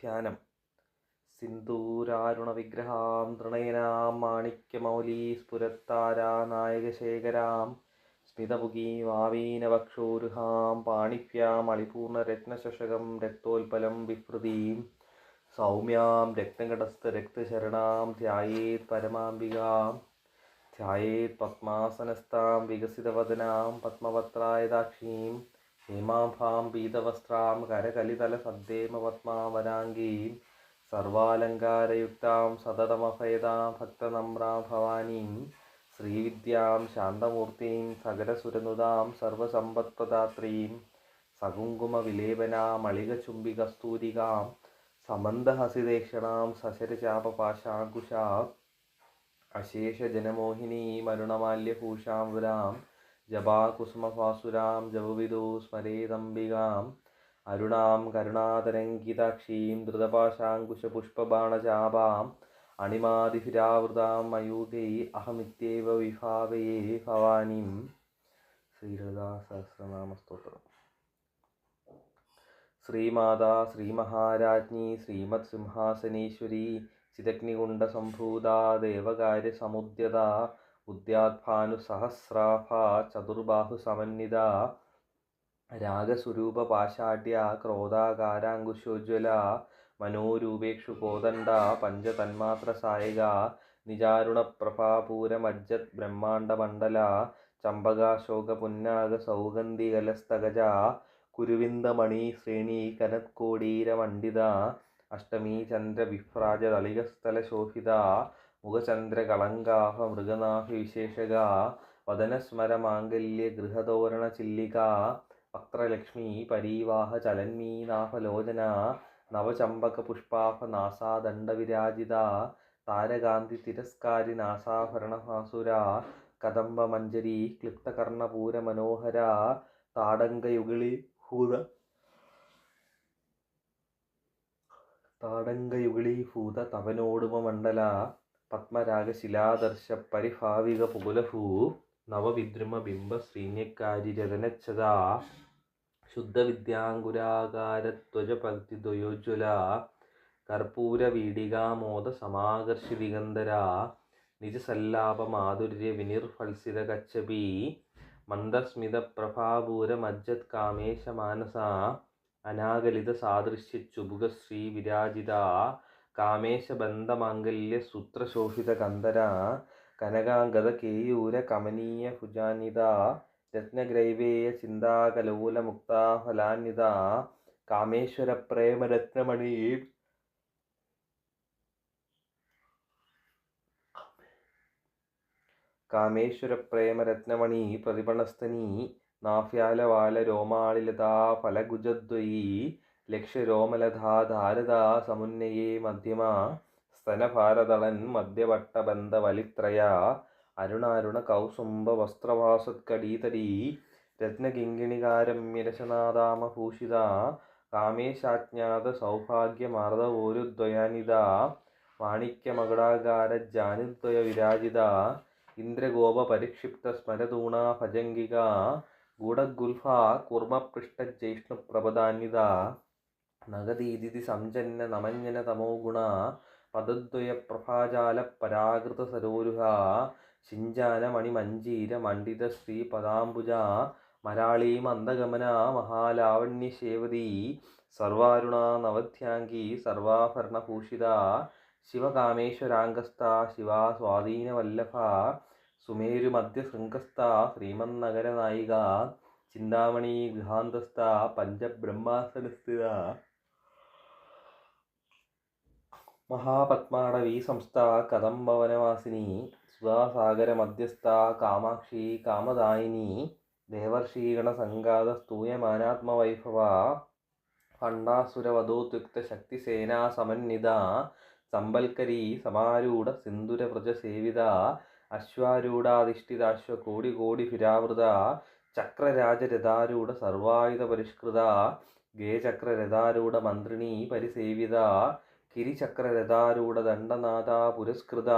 ധ്യാനം. സിന്ദൂരാരുണവിഗ്രഹാം തൃണയനാം മാണിക്യമൗലീ സ്ഫുരത്താരാനായകശേഖരാം സ്മിതമുഖീമാവീനവക്ഷോരുഹാം പാണിഭ്യാം അളിപൂർണരത്നശശകം രക്തോൽപലം വിഹൃതീം സൗമ്യാം രത്നകടസ്ഥരക്തചരണാം ധ്യായേത് പരമാംബികാം. ധ്യായേത് പത്മാസനസ്ഥാം വികസിതവദനാം പത്മപത്രായതാക്ഷീം ഹേമാംഭാം പീതവസ്ത്രാം കരകലിതലസദ്ദേമപത്മാവനാംഗീം സർവാലങ്കാരയുക്താം സതതമഭയതാം ഭക്തനമ്രാം ഭവാനീം ശ്രീവിദ്യാം ശാന്തമൂർത്തിം സകലസുരനുതാം സർവസമ്പത്പ്രദാത്രീം സകുങ്കുമവിലേപനാമളികചുംബികസ്തൂരികാം സമന്തഹസിതേക്ഷണാം സശരചാപപാശാങ്കുശാം അശേഷജനമോഹിനീം അരുണമാല്യഭൂഷാം വരാം ജപാകുസുമഭാസുരാം ജപവിദോ സ്മരേദംബികാം അരുണാം കരുണാതരംഗിതാക്ഷീം ധൃതപാശാങ്കുശപുഷ്പബാണചാപാം അണിമാതിഭിരാവൃതാം മയൂഖൈ അഹമിത്യേവ വിഭാവയേ ഭവാനീം. ശ്രീലളിതാസഹസ്രനാമസ്തോത്രം. ശ്രീമാതാ ശ്രീമഹാരാജ്ഞി ശ്രീമത് സിംഹാസനേശ്വരി ചിദഗ്നികുണ്ഡസംഭൂതാ ദേവകാര്യസമുദ്യതാ ഉദ്യാത്ഭാനുസഹസ്രാഭാ ചതുർബാഹുസമന്വിതാ രാഗസ്വരൂപപാശാഢ്യ ക്രോധാകാരാങ്കുശോജ്വല മനോരൂപേക്ഷു കോദണ്ഡ പഞ്ചതന്മാത്രസായക നിജാരുണപ്രഭാപൂരമജ്ജത് ബ്രഹ്മാണ്ഡമണ്ഡല ചമ്പകാശോകപുന്നാഗസൗഗന്ധികലസ്തഗജ കുരുവിന്ദമണി ശ്രേണി കനത്കോടീരമണ്ഡിത അഷ്ടമീ ചന്ദ്രവിഭ്രാജതളികസ്ഥലശോഭിത മുഖചന്ദ്രകളങ്കാഭ മൃഗനാഭിവിശേഷക വദനസ്മരമാംഗല്യഗൃഹതോരണചില്ലിക വക്ത്രലക്ഷ്മീ പരീവാഹ ചലന്മീനാഭലോചന നവചമ്പകപുഷ്പാഭനാസാദണ്ഡവിരാജിത താരകാന്തി തിരസ്കാരി നാസാഭരണഭാസുര കദംബമഞ്ജരി ക്ലിപ്തകർണപൂരമനോഹര താടങ്കയുഗളീഭൂത തവനോടുമമണ്ഡല പത്മരാഗശിലാദർശ പരിഭാവിക പുകുലഭൂ നവവിദ്രുമബിംബ ശ്രീന്യക്കാരിരതനച്ഛത ശുദ്ധവിദ്യാങ്കുരാകാരത്വജപക്തിദ്വയോജ്വല കർപ്പൂരവീടികാമോദ സമാകർഷി ദിഗന്ധര നിജസല്ലാപമാധുര്യവിനിർഫൽസിത കച്ചപി മന്ദസ്മിതപ്രഭാപൂരമജ്ജത് കാമേശമാനസ അനാഗലിത സാദൃശ്യച്ചുബുകശ്രീ വിരാജിത കാമേശബന്ധമാംഗല്യ സൂത്രശോഭിത കന്ദര കനകാംഗത കേയൂര കമനീയ ഭുജാന്വിത രത്നഗ്രൈവേയ ചിന്താകലോല മുക്താഫലാന്വിത കാമേശ്വര പ്രേമരത്നമണി പ്രതിപണസ്തനീ നാഭ്യാലവാല രോമാളിലതാ ഫലഗുജദ്വയീ ലക്ഷ്യരോമലധാ ധാരദാ സമുന്നയേ മധ്യമ സ്തനഭാരതളൻ മധ്യവട്ടബന്ധവലിത്രയ അരുണാരുണ കൗസുംബ വസ്ത്രവാസത്കടീതരീ രത്നകിങ്കിണികാരമ്യരശനാദാമഭൂഷിത കാമേശാജ്ഞാത സൗഭാഗ്യമാർദവോരുദ്വയാനിത മാണിക്യമകുടാകാരജാനുദ്വയ വിരാജിത ഇന്ദ്രഗോപ പരിക്ഷിപ്ത സ്മരതൂണാ ഭജംഗിക ഗൂഢഗുൽഫ കൂർമ്മപൃഷ്ടജൈഷ്ണുപ്രപദാന്വിത നഗദീദിതി സംജന്ന നമഞ്ജന തമോഗുണ പദദ്വയ പ്രഭാജാല പരാകൃത സരോരുഹ ശിഞ്ചാന മണിമഞ്ജീര മണ്ഡിത ശ്രീ പദാംബുജ മരാളീ മന്ദഗമന മഹാലാവണ്യശേവതി സർവാരുണ നവധ്യാംഗി സർവാഭരണഭൂഷിത ശിവകാമേശ്വരാംഗസ്ഥ ശിവാ സ്വാധീനവല്ലഭ സുമേരുമധ്യശൃംഗസ്ഥ ശ്രീമന്നഗരനായിക ചിന്താമണി ഗൃഹാന്തസ്ഥ പഞ്ചബ്രഹ്മാസനസ്ഥിത മഹാപത്മാടവീ സംസ്ഥ കദംബവനവാസിനി സുധാസാഗരമധ്യസ്ഥ കാമാക്ഷി കാമദായിനി ദേവർഷീഗണസംഗാത സ്തൂയമാനാത്മവൈഭവ ഭണ്ഡാസുരവധോദ്യുക്ത ശക്തിസേനാ സമന്വിത സമ്പൽക്കരീ സമാരൂഢ സിന്ദുരവ്രജസേവിത അശ്വാരൂഢാധിഷ്ഠിതാശ്വകോടികോടിഭിരാവൃത ചക്രരാജരഥാരൂഢ സർവായുധ പരിഷ്കൃത ഗേചക്രരഥാരൂഢ മന്ത്രിണീ പരിസേവിത കിരിചക്രരഥാരൂഢ ദണ്ഡനാഥ പുരസ്കൃത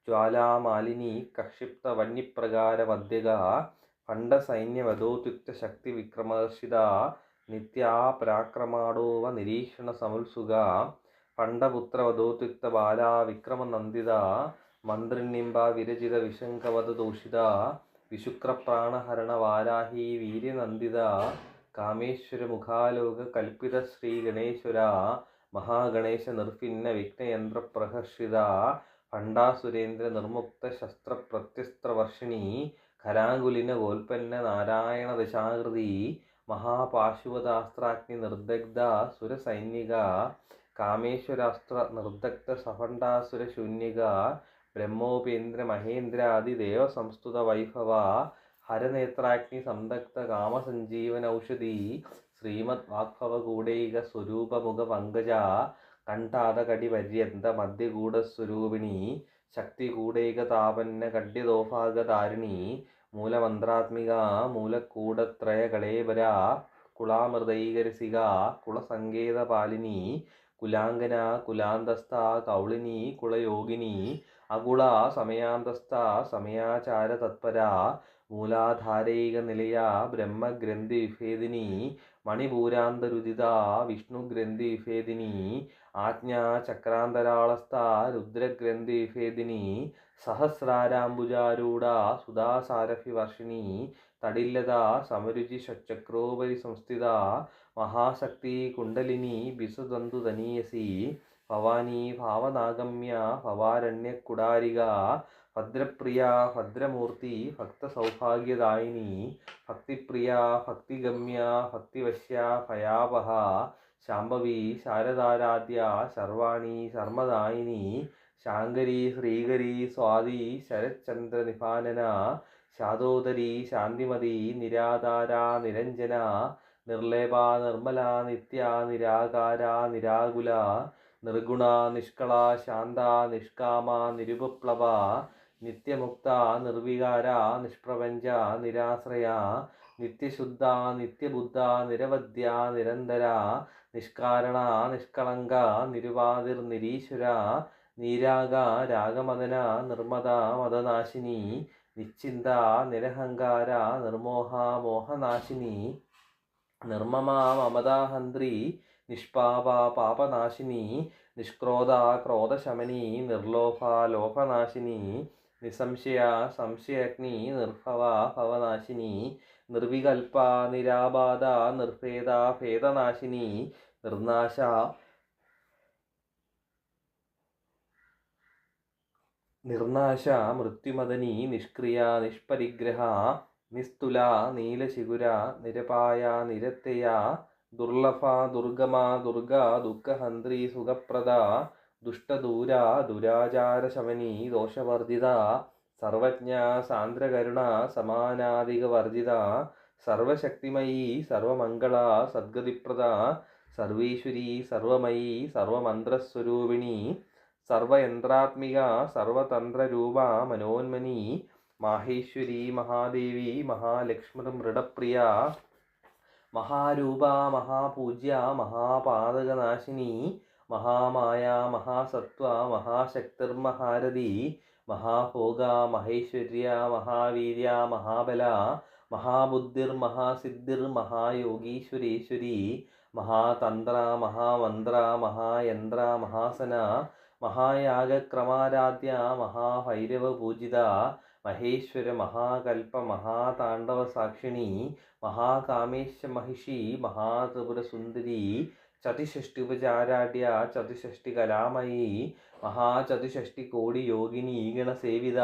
ജ്വാലാമാലിനി കക്ഷിപ്ത വന്യപ്രകാര മധ്യക ഭണ്ഡസൈന്യവധോദ്യുക്ത ശക്തി വിക്രമർഷിത നിത്യാ പരാക്രമാടോവ നിരീക്ഷണ സമുത്സുക പണ്ഡപുത്രവധോത്യുക്ത ബാലാ വിക്രമനന്ദിത മന്ത്രിണിംബ വിരചിത വിശങ്കവത ദൂഷിത വിശുക്രപ്രാണഹരണ വാരാഹി വീര്യനന്ദിത കാമേശ്വര മുഖാലോക കൽപ്പിത ശ്രീ ഗണേശ്വര മഹാഗണേശ നിർഭിന്ന വിഘ്നയന്ത്ര പ്രഹർഷിത ഭണ്ഡാസുരേന്ദ്ര നിർമുക്ത ശസ്ത്ര പ്രത്യസ്ത്രവർഷിണി ഖരാങ്കുലിന ഗോൽപ്പന്ന നാരായണ ദശാകൃതി മഹാപാശുപതാസ്ത്രാഗ്നി നിർദഗ്ധ സുരസൈനിക കാമേശ്വരാസ്ത്ര നിർദഗ്ധ സഫണ്ഡാസുര ശൂന്യക ബ്രഹ്മോപേന്ദ്ര മഹേന്ദ്രാദി ദേവ സംസ്തുത വൈഭവ ഹരനേത്രാഗ്നി സംദഗ്ധ കാമസഞ്ജീവന ഔഷധി ശ്രീമദ് വാഗ്ഭവകൂടൈക സ്വരൂപമുഖ പങ്കജ കണ്ഠാതകടി പര്യന്ത മധ്യഗൂഢസ്വരൂപിണി ശക്തികൂടൈക താപന്ന കഡ്യദോഭാഗധാരിണി മൂലമന്ത്രാത്മിക മൂലക്കൂടത്രയ കളേബര കുളാമൃതൈകരസിക കുളസങ്കേതപാലിനി കുലാംഗന കുലാന്തസ്ഥ കൗളിനി കുളയോഗിനി അകുള സമയാന്തസ്ഥ സമയാചാര തത്പര മൂലാധാരൈക നിലയ ബ്രഹ്മഗ്രന്ഥി വിഭേദിനി മണിപൂരാന്തരുദിത വിഷ്ണുഗ്രന്ഥി വിഭേദിനി ആജ്ഞാ ചക്രാന്തരാളസ്ഥ രുദ്രഗ്രന്ഥി വിഭേദിനി സഹസ്രാരാംബുജാരൂഢ സുധാസാരഭി വർഷിണി തടില്ലത സമരുചി ഷച്ചക്രോപരി സംസ്ഥിത മഹാശക്തി കുണ്ടലിനി ബിസുതന്തു തനീയസി ഭവാനി ഭാവനാഗമ്യ ഭവാരണ്യക്കുടാരിക ഭദ്രപ്രിയ ഭദ്രമൂർത്തി ഭക്തസൗഭാഗ്യദായിനി ഭക്തിപ്രിയ ഭക്തിഗമ്യ ഭക്തിവശ്യ ഭയാവഹ ശാംഭവി ശാരദാരാധ്യ ശർവാണി ശർമ്മദായിനി ശാങ്കരി ശ്രീകരി സ്വാതി ശരച്ചന്ദ്ര നിപാനന ശാദോദരി ശാന്തിമതി നിരാധാര നിരഞ്ജന നിർലേപ നിർമ്മല നിത്യ നിരാകാര നിരാകുല നിർഗുണ നിഷ്കള ശാന്ത നിഷ്കാമ നിരുപപ്ലവ നിത്യമുക്ത നിർവികാര നിഷ്പ്രപഞ്ച നിരാശ്രയ നിത്യശുദ്ധ നിത്യബുദ്ധ നിരവധ്യ നിരന്തര നിഷ്കാരണ നിഷ്കളങ്ക നിരുപാതിർ നിരീശ്വര നീരാഗ രാഗമദന നിർമ്മദ മദനാശിനി നിശ്ചിന്ത നിരഹങ്കാര നിർമോഹ മോഹനാശിനി നിർമ്മമ മമതാഹന്ത്രി നിഷ്പാപ പാപനാശിനി നിഷ്ക്രോധ ക്രോധശമനി നിർലോഭ ലോഭനാശിനി നിസംശയ സംശയഗ്നി നിർഭവ ഭവനാശിനി നിർവികൽപ നിരാബാധ നിർഭേദ ഭേദനാശിനി നിർനാശ നിർനാശ മൃത്യുമദനി നിഷ്ക്രിയ നിഷ്പരിഗ്രഹ നിസ്തുല നീലശിഖുര നിരപായ നിരത്തയ ദുർലഭ ദുർഗമ ദുർഗ ദുഃഖഹന്ത്രി സുഖപ്രദ ദുഷ്ടദൂര ദുരാചാരശമനി ദോഷവർജിത സർവജ്ഞ സാന്ദ്രകരുണ സമാനാധികവർജിത സർവശക്തിമയീ സർവമംഗള സദ്ഗതിപ്രദ സർവീശ്വരി സർവമയീ സർവമന്ത്രസ്വരൂപിണി സർവയന്ത്രാത്മിക സർവതന്ത്രരൂപ മനോന്മനി മാഹേശ്വരി മഹാദേവി മഹാലക്ഷ്മൃമൃഡപ്രിയ മഹാരൂപ മഹാപൂജ്യ മഹാപാതകനാശിനി മഹാമായ മഹാസത്വ മഹാശക്തിർമഹാരഥി മഹാഭോഗ മഹേശ്വര്യ മഹാവീര്യ മഹാബല മഹാബുദ്ധിർ മഹാസിദ്ധിർ മഹായോഗീശ്വരേശ്വരി മഹാതന്ത്ര മഹാമന്ത്ര മഹായന്ത്ര മഹാസന മഹായാഗക്രമാരാധ്യ മഹാഭൈരവപൂജിത മഹേശ്വര മഹാകൽപ്പ മഹാതാണ്ഡവ സാക്ഷിണി മഹാകാമേശ മഹിഷി മഹാത്രിപുരസുന്ദരി ചതുഷ്ഷ്ടിപചാരാഢ്യ ചതുഷ്ഷ്ടി കലാമയി മഹാചതുഷ്ഷ്ടി കോടി യോഗിനി ഗണസേവിത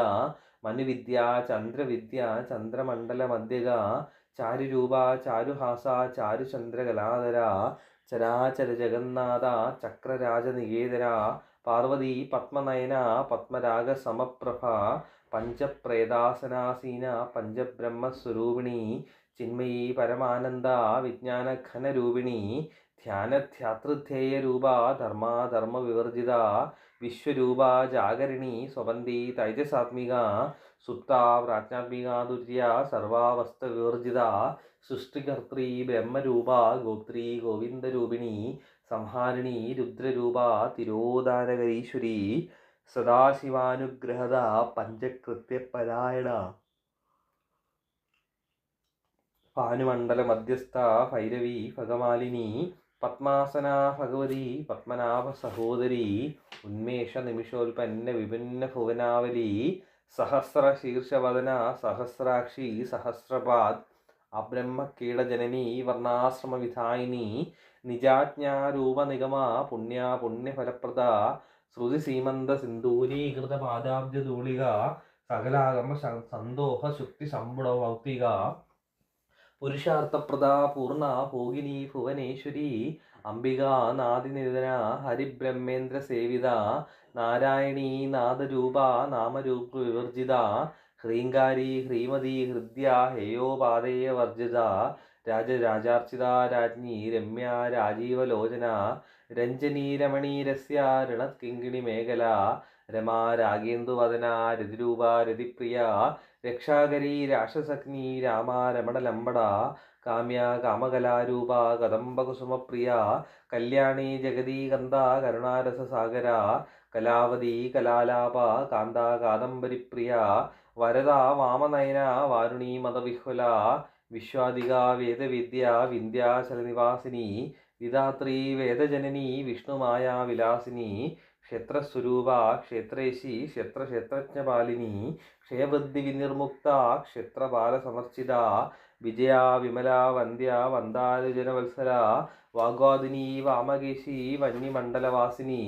മനുവിദ്യ ചന്ദ്രവിദ്യ ചന്ദ്രമണ്ഡലമധ്യക ചാരുരൂപ ചാരുഹാസ ചാരുചന്ദ്രകലാധര ചരാചര ജഗന്നാഥ ചക്രരാജനികേതര പാർവതി പത്മനയന പത്മരാഗ സമപ്രഭ പഞ്ചപ്രേതാസനാസീന പഞ്ചബ്രഹ്മസ്വരൂപിണി ചിന്മയീ പരമാനന്ദ വിജ്ഞാനഘനരൂപിണി ധ്യാനധ്യാതൃധ്യേയരൂപ ധർമാധർമ്മവിവർജിത വിശ്വരൂപ ജാഗരിണി സ്വപന്തി തൈജസാത്മിക സുപ്ത പ്രാജ്ഞാത്മിക തുര്യ സർവാവസ്ഥവിവർജിത സൃഷ്ടികർत्री ബ്രഹ്മരൂപ ഗോത്രീ ഗോവിന്ദരൂപിണി സംഹാരിണി രുദ്രരൂപ തിരോധാനകരീശ്വരി സദാശിവാനുഗ്രഹത പഞ്ചകൃത്യപരായണ ഭാനുമണ്ഡല മധ്യസ്ഥ ഭൈരവി ഭഗമാലിനി പത്മാസന ഭഗവതി പത്മനാഭ സഹോദരി ഉന്മേഷ നിമിഷോൽപന്ന വിഭിന്ന ഭുവനാവലി സഹസ്ര ശീർഷവദന സഹസ്രാക്ഷി സഹസ്രപാദ് അബ്രഹ്മകീടജനനി വർണ്ണാശ്രമ വിധായിനി നിജാജ്ഞാരൂപ നിഗമ പുണ്യ പുണ്യഫലപ്രദ ശ്രുതി സീമന്ത സിന്ദൂരീകൃത പാദാബ്ജധൂളിക സകലാകർമ്മ സന്തോഷ ശുക്തി സമ്പുട ഭൗതിക പുരുഷാർത്ഥപ്രദ പൂർണ്ണ ഭോഗിനി ഭുവനേശ്വരി അംബിക നാദിനിധന ഹരിബ്രഹ്മേന്ദ്ര സേവിത നാരായണീ നാദരൂപ നാമരൂപ വിവർജിത ഹ്രീങ്കാരി ഹ്രീമതി ഹൃദ്യ ഹേയോപാദേയ വർജിത രാജരാജാർച്ചിത രാജ്ഞി രമ്യ രാജീവലോചന രഞ്ജനി രമണീരസ്യ ഋണത്കിങ്കിണി മേഖല രമാ രാഗേന്ദുവദന രതിരൂപ രതിപ്രിയ രക്ഷാകരി രാക്ഷസഗ്നി രാമ രമണലംബട കാമ്യ കാമകലാരൂപ കദംബകുസുമപ്രിയ കല്യാണി ജഗദീകന്ത കരുണാരസസാഗര കലാവതി കലാലാപ കാന്ത കാദംബരിപ്രിയ വരദ വാമനയന വാരുണി മതവിഹ്വല വിശ്വാദിക വേദവിദ്യ വിന്ധ്യാചലനിവാസിനി വിധാത്രി വേദജനനി വിഷ്ണുമായ വിലാസിനി ക്ഷേത്രസ്വരൂപ ക്ഷേത്രേശി ക്ഷേത്രജ്ഞപാലിനി ക്ഷയവൃദ്ധി വിനിർമുക്ത ക്ഷേത്രപാലസമർച്ചിത വിജയ വിമല വന്ദ്യ വന്ദാലുജനവത്സല വാഗ്വാദിനി വാമകേശി വന്യമണ്ഡലവാസിനി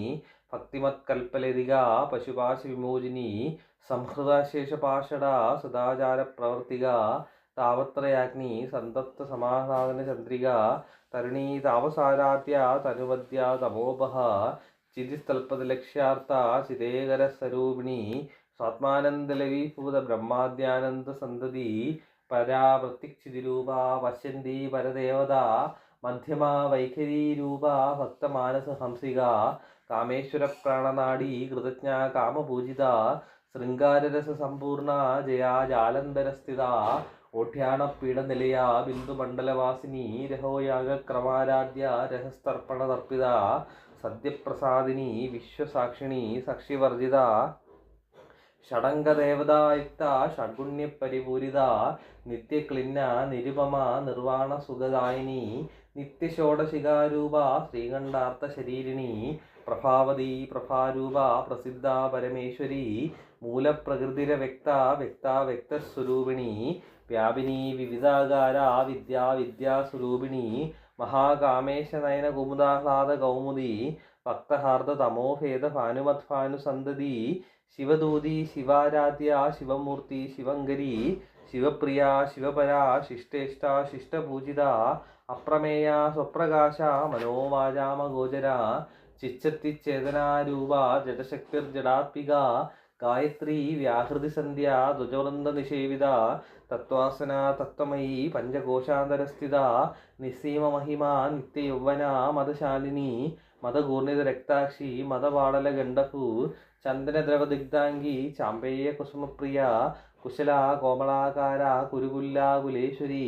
ഭക്തിമത്കൽപ്പലരിക പശുപാശ വിമോചിനി സംഹൃതശേഷപാഷട സദാചാരപ്രവർത്തിക താവത്രയാഗ്നി സന്തപ്ത സമാധാന ചന്ദ്രിക തരുണീ താപസാരാധ്യ തനുവദ്യ തമോപഹ ചിതിസ്ഥൽപദലക്ഷ്യാർത്ഥ ചിതേകരസ്വരൂപിണി സ്വാത്മാനന്ദലവീഭൂത ബ്രഹ്മാദ്യാനന്ദ സന്തതി പരാവൃത്തിക്ഷിതിരൂപ പശ്യന്തി പരദേവത മധ്യമ വൈഖരീരൂപ ഭക്തമാനസ ഹംസിക കാമേശ്വര പ്രാണനാടി കൃതജ്ഞ കാമപൂജിത ശൃംഗാരരസ സമ്പൂർണ ജയാ ജാലന്ധരസ്ഥിത ഓഠ്യാണപീഠനിലയ ബിന്ദുമണ്ഡലവാസിനി രഹോയാഗക്രമാരാധ്യ രഹസ്തർപ്പണതർപ്പിത സദ്യപ്രസാദിനി വിശ്വസാക്ഷിണി സാക്ഷിവർജിത ഷഡംഗദേവതായുക്ത ഷഡ്ഗുണ്യപരിപൂരിത നിത്യക്ലിന്ന നിരുപമ നിർവാണ സുഖദായിനി നിത്യഷോഡശികാരൂപ ശ്രീകണ്ഠാർത്ഥശരീരിണി പ്രഭാവതി പ്രഭാരൂപ പ്രസിദ്ധ പരമേശ്വരി മൂലപ്രകൃതിരവ്യക്ത വ്യക്തസ്വരൂപിണി വ്യാപിനി വിവിധാകാര വിദ്യാസ്വരൂപിണി മഹാകാമേശനയന കുമുദാഹ്ലാദ കൗമുദി ഭക്തഹാർദ തമോഭേദ ഭാനുമത്ഭാനുസന്തതി ശിവദൂതി ശിവാരാധ്യ ശിവമൂർത്തി ശിവങ്കരി ശിവപ്രിയ ശിവപരാ ശിഷ്ടേഷ്ട ശിഷ്ടപൂജിത അപ്രമേയ സ്വപ്രകാശ മനോവാചാമഗോചര ചിച്ചത്തിച്ചേതനാരൂപ ജഡശക്തിർജടാത്മിക ഗായത്രി വ്യാഹൃതി സന്ധ്യ ധ്വജവൃന്ദ നിഷേവിത തത്വാസന തത്വമയീ പഞ്ചകോശാന്തരസ്ഥിത നിസ്സീമ മഹിമ നിത്യയൗവന മദശാലിനി മദകൂർണിത രക്താക്ഷി മദപാടല ഗണ്ഡഭൂ ചന്ദനദ്രവദിഗ്ധാംഗി ചാമ്പേയ കുസുമപ്രിയ കുശല കോമളാകാര കുരുകുല്ലാകുലേശ്വരി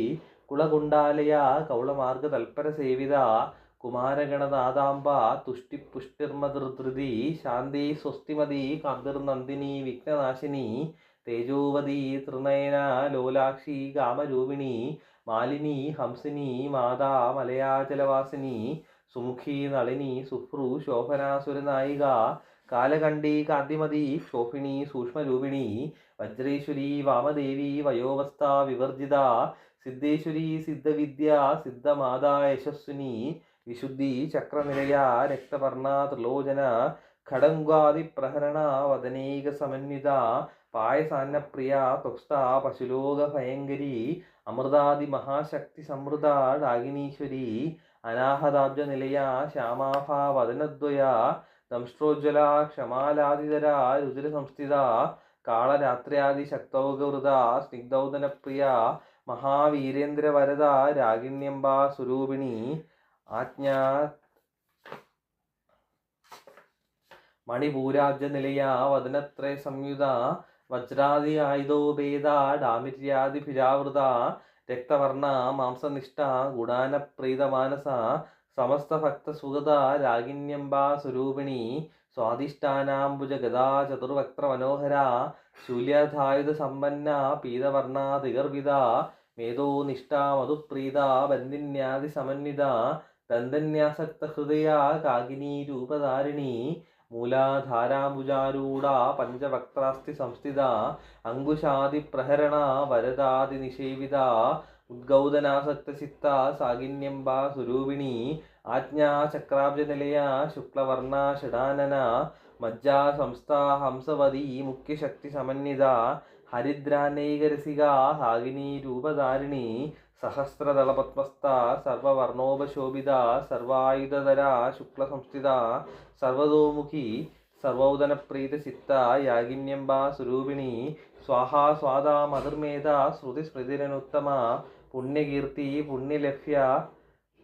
കുളകുണ്ടാലയ കൗളമാർഗ തൽപര സേവിത കുമാരഗണനാഥാംബ തുഷ്ടിപുഷ്ടിർമധൃധൃതി ശാന്തി സ്വസ്തിമതി കാന്തിർനന്ദിനി വിഘ്നനാശിനി തേജോവതി തൃനയന ലോലാക്ഷി കാമരൂപിണി മാലിനി ഹംസിനി മാതാ മലയാചലവാസിനി സുമുഖി നളിനി സുഭ്രു ശോഭനാസുരനായിക കാലകണ്ഠി കാന്തിമതി ശോഭിണി സൂക്ഷ്മരൂപിണി വജ്രേശ്വരി വാമദേവി വയോവസ്ഥ വിവർജിത സിദ്ധേശ്വരി സിദ്ധവിദ്യ സിദ്ധമാതാ യശസ്വിനി വിശുദ്ധി ചക്രനിലയ രക്തവർണ ത്രിലോചന ഖഡംഗാദിപ്രഹരണ വദനൈക സമന്വിത പായസാന്നപ്രിയ ത്വക്സ്ഥ പശുലോക ഭയങ്കരി അമൃതാദി മഹാശക്തി സമൃദ്ധ ഡാഗിനീശ്വരി അനാഹതാബ്ജ നിലയ ശ്യാമാഭ വദനദ്വയ ദംഷ്ട്രോജ്വല ക്ഷമാലാദിതര രുചിര സംസ്ഥിത കാളരാത്ര്യാദി ശക്തൗഗവൃത സ്നിഗ്ധൗദനപ്രിയ മഹാവീരേന്ദ്രവരദ രാഗിണ്യംബ സ്വരൂപിണി ആജ്ഞാ മണിപൂരാബ്ജ നിലയ വദനത്രയ സംയുത വജ്രാദി ആയുധോപേത ഡാമിര്യാദിഭിരാവൃത രക്തവർണ മാംസനിഷ്ഠ ഗുണാനപ്രീതമാനസ സമസ്ത ഭക്തസുഗത രാഗിണ്യംബ സ്വരൂപിണി സ്വാധിഷ്ഠാനാംബുജ ഗദാ ചതുർവക്ത്ര മനോഹര ശൂല്യധായുധ സമ്പന്ന പീതവർണ ദിഗർവിത മേധോ നിഷ്ഠാ മധുപ്രീത ബന്ധിന്യാദി സമന്വിത ദന്തന്യാസക്ത ഹൃദയ കാകിനീ രൂപധാരിണി മൂലാധാരാംബുജാരൂഢ പഞ്ചവക്ത്രാസ്തി സംസ്ഥിത അങ്കുശാദിപ്രഹരണ വരദാതി നിഷേവിത ഉദ്ഗൗതനാസക്തചിത്ത സാകിന്യംബ സ്വരൂപിണി ആജ്ഞാചക്രാബ്ജനിലയ ശുക്ലവർണ ഷഡാനന മജ്ജാ സംസ്ഥാ ഹംസവതി മുഖ്യശക്തി സമന്വിത ഹരിദ്രാനൈകരസിക ഹാകിനി രൂപധാരിണി സഹസ്രദളപത്മസ്ഥ സർവവർണോപശോഭിത സർവായുധധര ശുക്ലസംസ്ഥിത സർവതോമുഖി സർവൗദനപ്രീതചിത്ത യാഗിന്യംബ സ്വരൂപിണി സ്വാഹാ സ്വാദാ മധുർമേധ ശ്രുതിസ്മൃതിരനുത്തമ പുണ്യകീർത്തി പുണ്യലഭ്യ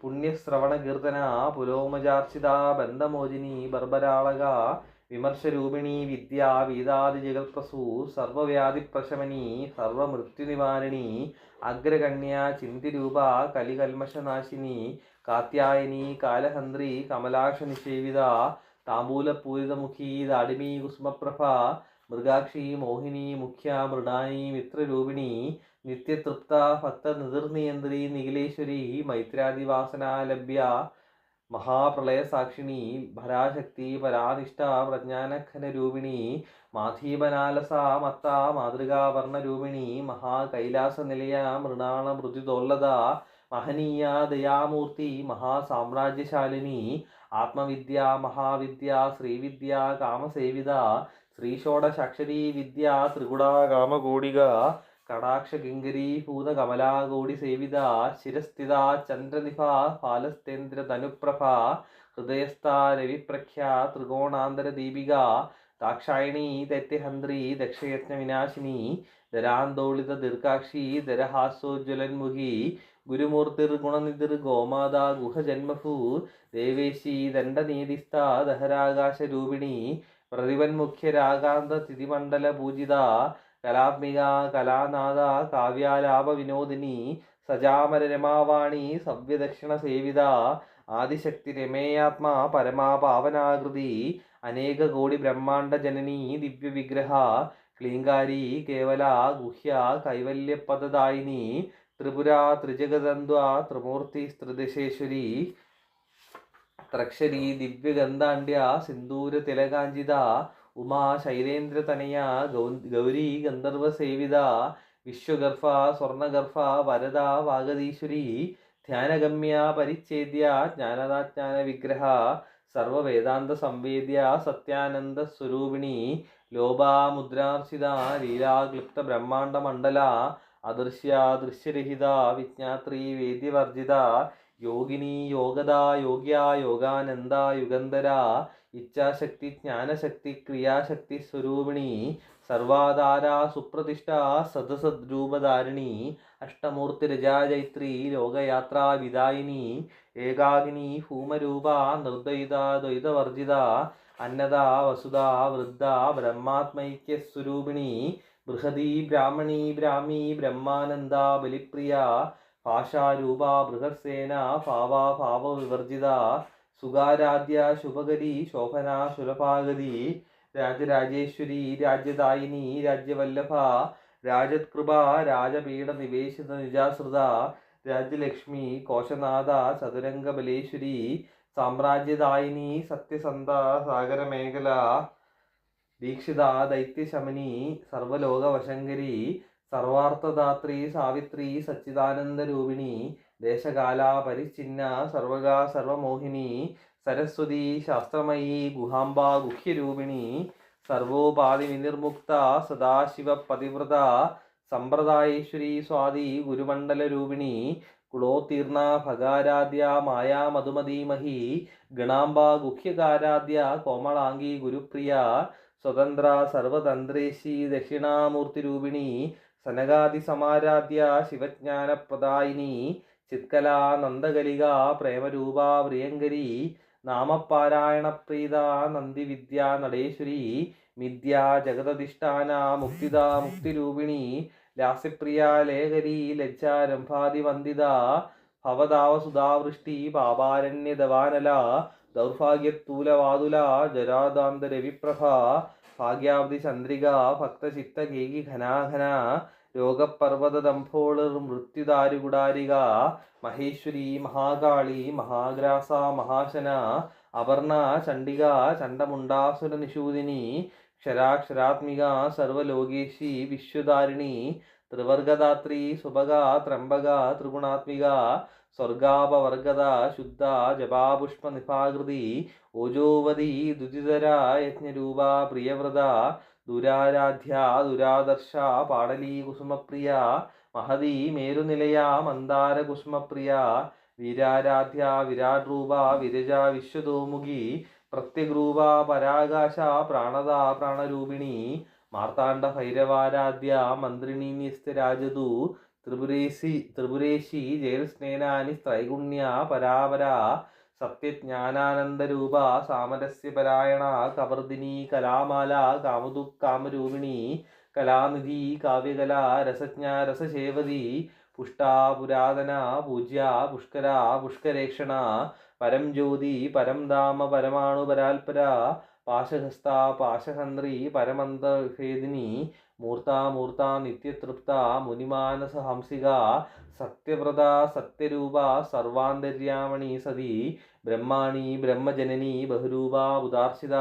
പുണ്യശ്രവണകീർത്തന പുലോമജാർച്ചിത ബന്ധമോചിനി ബർബരാളക വിമർശരൂപിണി വിദ്യ വീതാദിജഗൽപ്രസൂ സർവവ്യാധിപ്രശമനി സർവമൃത്യുനിവാരിണി അഗ്രഗണ്യ ചിന്തിരൂപ കലികൽമഷനാശിനി കാത്യായനി കാലഹന്ത്രി കമലാക്ഷനിഷേവിത താംബൂലപൂരിതമുഖി ദാടിമീ കുസുമപ്രഭ മൃഗാക്ഷി മോഹിനി മുഖ്യ മൃണാനി മിത്രരൂപിണി നിത്യതൃപ്ത ഭക്തനിർനിയന്ത്രി നിഖിലേശ്വരി മൈത്രാദിവാസനാലഭ്യ മഹാപ്രളയസാക്ഷിണി പരാശക്തി പരാനിഷ്ഠ പ്രജ്ഞാനഘനരൂപിണി മാധീപനാലസ മത്ത മാതൃകാവർണ്ണരൂപിണി മഹാകൈലാസനിലയ മൃണാള മൃദുദോല്ലത മഹനീയ ദയാമൂർത്തി മഹാസാമ്രാജ്യശാലിനി ആത്മവിദ്യ മഹാവിദ്യ ശ്രീവിദ്യ കാമസേവിത ശ്രീഷോഡശാക്ഷരീ വിദ്യ ത്രികുടാ കാമകോടിക കടാക്ഷകിങ്കരീഭൂത കമലാകോടി സേവിത ശിരസ്ഥിത ചന്ദ്രനിഭ ഫാലസ്തേന്ദ്രധനുപ്രഭ ഹൃദയസ്ഥ രവിപ്രഖ്യ ത്രികോണാന്തര ദീപിക ദാക്ഷായണി ദൈത്യഹന്ത്രി ദക്ഷയജ്ഞ വിനാശിനി ധരാന്തോളിത ദീർഘാക്ഷി ധരഹാസോജ്വലന്മുഖി ഗുരുമൂർത്തിർ ഗുണനിധിർ ഗോമാത ഗുഹജന്മഭൂ ദേവേശി ദണ്ഡനീതിസ്ഥ ദഹരാകാശരൂപിണി പ്രതിപന്മുഖ്യരാകാന്ത തിഥിമണ്ഡല പൂജിത കലാത്മിക കലാനാഥ കാവ്യാലാപ വിനോദിനി സജാമര രമാവാണി സവ്യദക്ഷിണ സേവിത ആദിശക്തി രമേയാത്മാ പരമാ പാവനാകൃതി അനേക കോടി ബ്രഹ്മാണ്ഡ ജനനി ദിവ്യവിഗ്രഹ ക്ലീങ്കാരി കേവല ഗുഹ്യ കൈവല്യപദദായിനി ത്രിപുര ത്രിജഗദന്ധ്വ ത്രിമൂർത്തി ത്രിദശേശ്വരി ത്രക്ഷരി ദിവ്യഗന്ധാണ്ഡ്യ സിന്ദൂര തിലകാഞ്ചിത ഉമാ ശൈലേന്ദ്രതനയ ഗൗരി ഗന്ധർവസേവിത വിശ്വഗർഭ സ്വർണഗർഭ വരദ വാഗതീശ്വരി ധ്യാനഗമ്യ പരിച്ഛേദ്യ ജ്ഞാനദാജ്ഞാന വിഗ്രഹ സർവവേദാന്ത സംവേദ്യ സത്യാനന്ദ സ്വരൂപിണി ലോപാമുദ്രാർച്ചിത ലീലാക്ലിപ്ത ബ്രഹ്മാണ്ഡമണ്ഡല അദൃശ്യ ദൃശ്യരഹിത വിജ്ഞാത്രി വേദ്യവർജിത യോഗിനി യോഗദ യോഗ്യ യോഗാനന്ദ യുഗന്ധര ഇച്ഛാശക്തി ജ്ഞാനശക്തി ക്രിയാശക്തി സ്വരൂപിണി സർവാധാര സുപ്രതിഷ്ഠ സദസദ്രൂപധാരിണി അഷ്ടമൂർത്തിരജാജൈത്രി ലോകയാത്രാ വിദായിനി ഏകാകിനി ഭൂമരൂപ നിർദ്വൈത ദ്വൈതവർജിത അന്നദ വസുധ വൃദ്ധ ബ്രഹ്മാത്മൈക്യസ്വരൂപിണി ബൃഹദീ ബ്രാഹ്മണി ബ്രാഹ്മി ബ്രഹ്മാനന്ദ ബലിപ്രിയ ഭാഷാരൂപ ബൃഹത്സേന ഭാവാ ഭാവവിവർജിത സുഗാരാധ്യ ശുഭകരി ശോഭന സുലഭാഗതി രാജരാജേശ്വരി രാജ്യദായിനി രാജ്യവല്ലഭ രാജത്കൃപ രാജപീഠ നിവേശിത നിജാശ്രിത രാജ്യലക്ഷ്മി കോശനാഥ ചതുരംഗബലേശ്വരി സാമ്രാജ്യദായിനി സത്യസന്ധ സാഗരമേഖല ദീക്ഷിത ദൈത്യശമനി സർവലോകവശങ്കരി സർവാർത്ഥദാത്രി സാവിത്രി സച്ചിദാനന്ദരൂപിണി ദേശകാല പരിച്ഛിന്ന സർവകാ സർവമോഹിനി സരസ്വതി ശാസ്ത്രമയീ ഗുഹാംബ ഗുഹ്യരൂപിണി സർവോപാധി വിനിർമുക്ത സദാശിവ പതിവ്രത സമ്പ്രദായേശ്വരി സ്വാതി ഗുരുമണ്ഡലരൂപിണി കുളോത്തീർണ ഭഗാരാധ്യ മായാ മധുമതീമഹി ഗണാംബ ഗുഹ്യകാരാധ്യ കോമളാംഗി ഗുരുപ്രിയ സ്വതന്ത്ര സർവതന്ത്രേശി ദക്ഷിണാമൂർത്തിരൂപിണി സനകാദിസമാരാധ്യ ശിവജ്ഞാനപ്രദായിനി ചിത്കലാ നന്ദകലിക പ്രേമരൂപ പ്രിയങ്കരി നാമപാരായണപ്രീത നന്ദിവിദ്യ നടേശ്വരി മിഥ്യ ജഗദധിഷ്ഠാന മുക്തിദ മുക്തിരൂപിണി ലാസ്യപ്രിയ ലേഖരി ലജ്ജാരംഭാതിവന്ദിത ഭവതാവസുധാവൃഷ്ടി പാപാരണ്യദവാനല ദൗർഭാഗ്യത്തൂലവാതുല ജരാദാന്തരവിപ്രഭ ഭാഗ്യാബ്ദി ചന്ദ്രിക ഭക്തചിത്തകേകി ഘനാഘന രോഗപർവ്വതദംഭോളിർ മൃത്യുദാരുകുടാരിക മഹേശ്വരി മഹാകാളി മഹാഗ്രാസ മഹാശന അപർണ ചണ്ഡിക ചണ്ഡമുണ്ടാസുര നിഷൂദിനി ക്ഷരാക്ഷരാത്മിക സർവലോകേശി വിശ്വധാരിണി ത്രിവർഗദാത്രി സുഭഗ ത്രംബക ത്രിഗുണാത്മിക സ്വർഗാപവർഗത ശുദ്ധ ജപാപുഷ്പ നിഭാകൃതി ഓജോവതി ദുതിധര യജ്ഞരൂപ പ്രിയവ്രത ദുരാരാധ്യ ദുരാദർശ പാടലീ കുസുമപ്രിയ മഹതി മേരുനിലയ മന്ദാര കുസുമപ്രിയ വീരാരാധ്യ വിരാട് രൂപ വിരജ വിശ്വതോമുഖി പ്രത്യഗ്രൂപ പരാകാശ പ്രാണദ പ്രാണരൂപിണി മാർത്താണ്ഡ ഭൈരവാരാധ്യ മന്ത്രിണി നിസ്തരാജതു ത്രിപുരേശി ജയൽസ്നേനാനി ത്രൈഗുണ്യ പരാപര സത്യജ്ഞാനാനന്ദരൂപ സാമരസ്യ പരായണ കവർദിനി കലാമാല കാമദു കാമരൂപിണി കലാനിധി കാവ്യകല രസജ്ഞ രസശേവതി പുഷ്ടാ പുരാതന പൂജ്യ പുഷ്കര പുഷ്കരേക്ഷണ പരം ജ്യോതി പരം ധാമ പരമാണു പരാൽപര പാശഹസ്ത പാശഹന്ത്രി പരമന്തഭേദിനി മൂർത്ത നിത്യതൃപ്ത മുനിമാനസ ഹംസിക സത്യവ്രത സത്യരൂപ സർവാന്തര്യാമണി സതി ബ്രഹ്മാണി ബ്രഹ്മജനനി ബഹുരൂപ ഉദാർശിത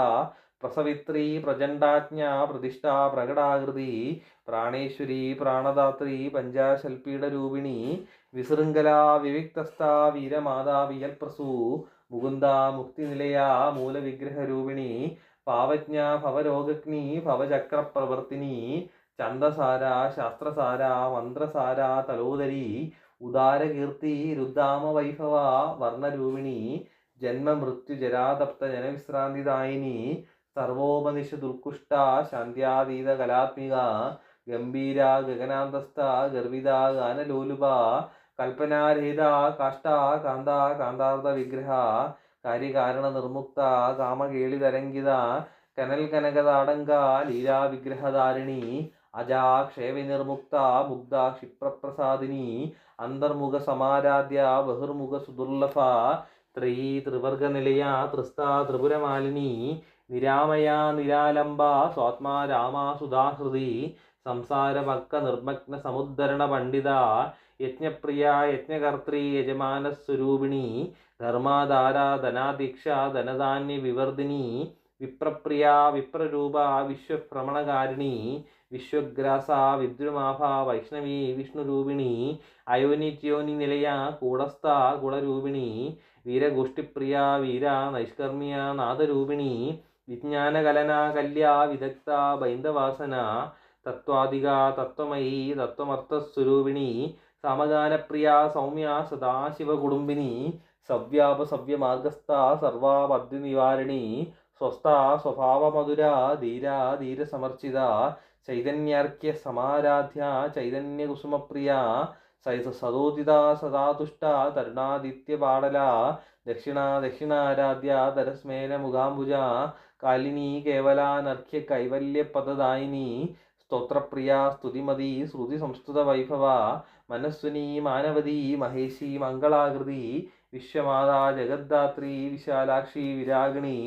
പ്രസവിത്രി പ്രചണ്ഡാജ്ഞ പ്രതിഷ്ഠ പ്രകടാകൃതി പ്രാണേശ്വരി പ്രാണദാത്രി പഞ്ചാശൽപീഠരൂപിണി വിശൃംഖല വിവിക്തസ്ഥ വീരമാതാ വിയൽപ്രസൂ മുകുന്ദ മുക്തിനിലയ മൂലവിഗ്രഹരൂപിണി പാവജ്ഞ ഭവരോഗഗ്നി ഭവചക്രപ്രവർത്തിനി ഛന്ദസാര ശാസ്ത്രസാര മന്ത്രസാര തലോദരി ഉദാരകീർത്തി രുദ്ധാമ വൈഭവ വർണ്ണരൂപിണി ജന്മമൃത്യുജരാതപ്ത ജനവിശ്രാന്തിദായിനി സർവോപനിഷദുൽകുഷ്ട ശാന്ത്യാതീത കലാത്മിക ഗംഭീര ഗഗനാന്തസ്ഥ ഗർവിത ഗാനലോലുപ കൽപ്പനാരഹിത കാഷ്ട കാന്ത കാന്താർദ്ധ വിഗ്രഹ കാര്യകാരണ നിർമുക്ത കാമകേളിതരംഗിത കനൽ കനകതാടങ്ക ലീലാ വിഗ്രഹധാരിണി അജാ ക്ഷേവിനിർമുക്ത മുഗ്ധ ക്ഷിപ്രപ്രസാദിനി അന്തർമുഖ സമാരാധ്യ ബഹിർമുഖ സുദുർലഭ ത്രിവർഗനിലയ ത്രിസ്ത ത്രിപുരമാലിനി നിരാമയ നിരാലംബ സ്വാത്മാ രാമ സുധാഹൃതി സംസാരമക്ക നിർമ്മഗ്ന സമുദ്ധരണ പണ്ഡിത യജ്ഞപ്രിയ യജ്ഞകർत्री യജമാനസ്വരൂപിണി ധർമാധാര ധനാദീക്ഷ ധനധാന്യ വിവർധിനി വിപ്രപ്രിയ വിപ്രരൂപ വിശ്വഭ്രമണകാരിണി വിശ്വഗ്രാസ വിദ്രുമാഭ വൈഷ്ണവി വിഷ്ണുരൂപിണി അയോനിത്യോനി നിലയ കൂടസ്ഥ കുളരൂപിണി വീരഗോഷ്ഠിപ്രിയ വീര നൈഷ്കർമ്മ്യ നാദരൂപിണി വിജ്ഞാനകലന കല്യ വിദഗ്ധ ബൈന്ദവാസന തത്വാധിക തത്വമയീ തത്വമർത്ഥസ്വരൂപിണി സമഗാനപ്രിയ സൗമ്യ സദാശിവകുടുംബിനി സവ്യാപ സവ്യമാർഗസ്ഥ സർവാപദ്യനിവാരിണി സ്വസ്ഥ സ്വഭാവമധുര ധീര ധീരസമർച്ചിത ചൈതന്യാർക്യ സമാരാധ്യ ചൈതന്യകുസുമപ്രിയ സദോദിത സദാതുഷ്ട തരുണാദിത്യപാടല ദക്ഷിണാരാധ്യ തരസ്മേന മുഖാംബുജ കാലിനി കേവലാനർഘ്യ കൈവല്യപദദായിനി സ്തോത്രപ്രിയ സ്തുതിമതി ശ്രുതി സംസ്കൃത വൈഭവ മനസ്വിനി മാനവതി മഹേശി മംഗളാകൃതി വിശ്വമാതാ ജഗദ്ധാത്രി വിശാലാക്ഷി വിരാഗിണി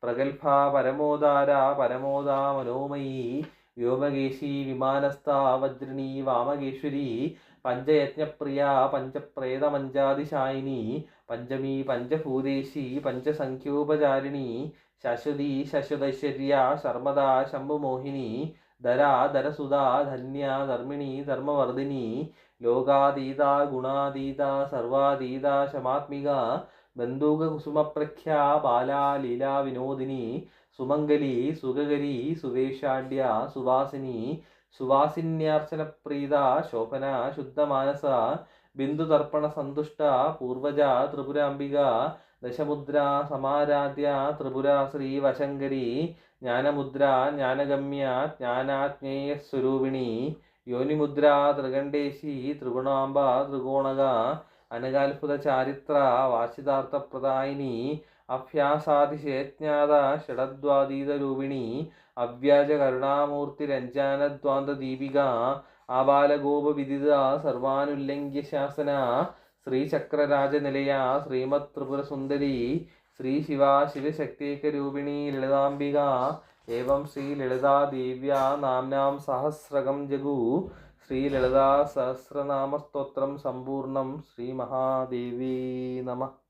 പ്രഗൽഭ പരമോദാര പരമോദ മനോമയീ വ്യോമകേശി വിമാനസ്ഥ വജ്രിണി വാമകേശ്വരി പഞ്ചയജ്ഞപ്രിയ പഞ്ചപ്രേതമഞ്ചാതിശായിനി പഞ്ചമി പഞ്ചഭൂതേശി പഞ്ചസംഖ്യോപചാരിണി ശശ്വതി ശശ്വതൈശ്വര്യ ശർമ്മദ ശംഭുമോഹിനി ധരാ ധരസുധാ ധന്യ ധർമ്മിണി ധർമ്മവർദ്ധിനി ലോകാതീത ഗുണാതീത സർവാതീത ശമാത്മിക ബന്ധൂകകുസുമപ്രഖ്യ ബാലാ ലീലാ വിനോദിനി സുമംഗലി സുഗകരി സുവേഷാഢ്യ സുവാസിനി സുവാസിന്യാർച്ചനപ്രീത ശോഭന ശുദ്ധമാനസ ബിന്ദുതർപ്പണ സന്തുഷ്ട പൂർവജ ത്രിപുരാംബിക ദശമുദ്ര സമാരാധ്യ ത്രിപുര ശ്രീ വശങ്കരി ജ്ഞാനമുദ്ര ജ്ഞാനഗമ്യ ജ്ഞാനാജ്ഞേയസ്വരൂപിണി യോനിമുദ്ര ത്രികണ്ഠേശി ത്രിഗുണാംബ ത്രികോണക അനകാത്ഭുത ചാരിത്ര വാചിതാർത്ഥപ്രദായിനി അഭ്യാസാതിശയജ്ഞാത ഷഡദ്വാതീതരൂപിണി അവ്യാജ കരുണാമൂർത്തിരഞ്ജാനദ്വാന്തദീപിക ആബാലഗോപവിദിത സർവാനുല്ലംഘ്യ ശാസന ശ്രീചക്രരാജനിലയ ശ്രീമത് ത്രിപുരസുന്ദരി ശ്രീ ശിവ ശിവശക്തേകരൂപിണി ലളിതാംബിക ഏവം ശ്രീ ലളിതാ ദേവ്യാ നാംനാം സഹസ്രകം ജഗു ശ്രീലളിതാ സഹസ്രനാമസ്തോത്രം സമ്പൂർണം. ശ്രീ മഹാദേവീ നമഃ.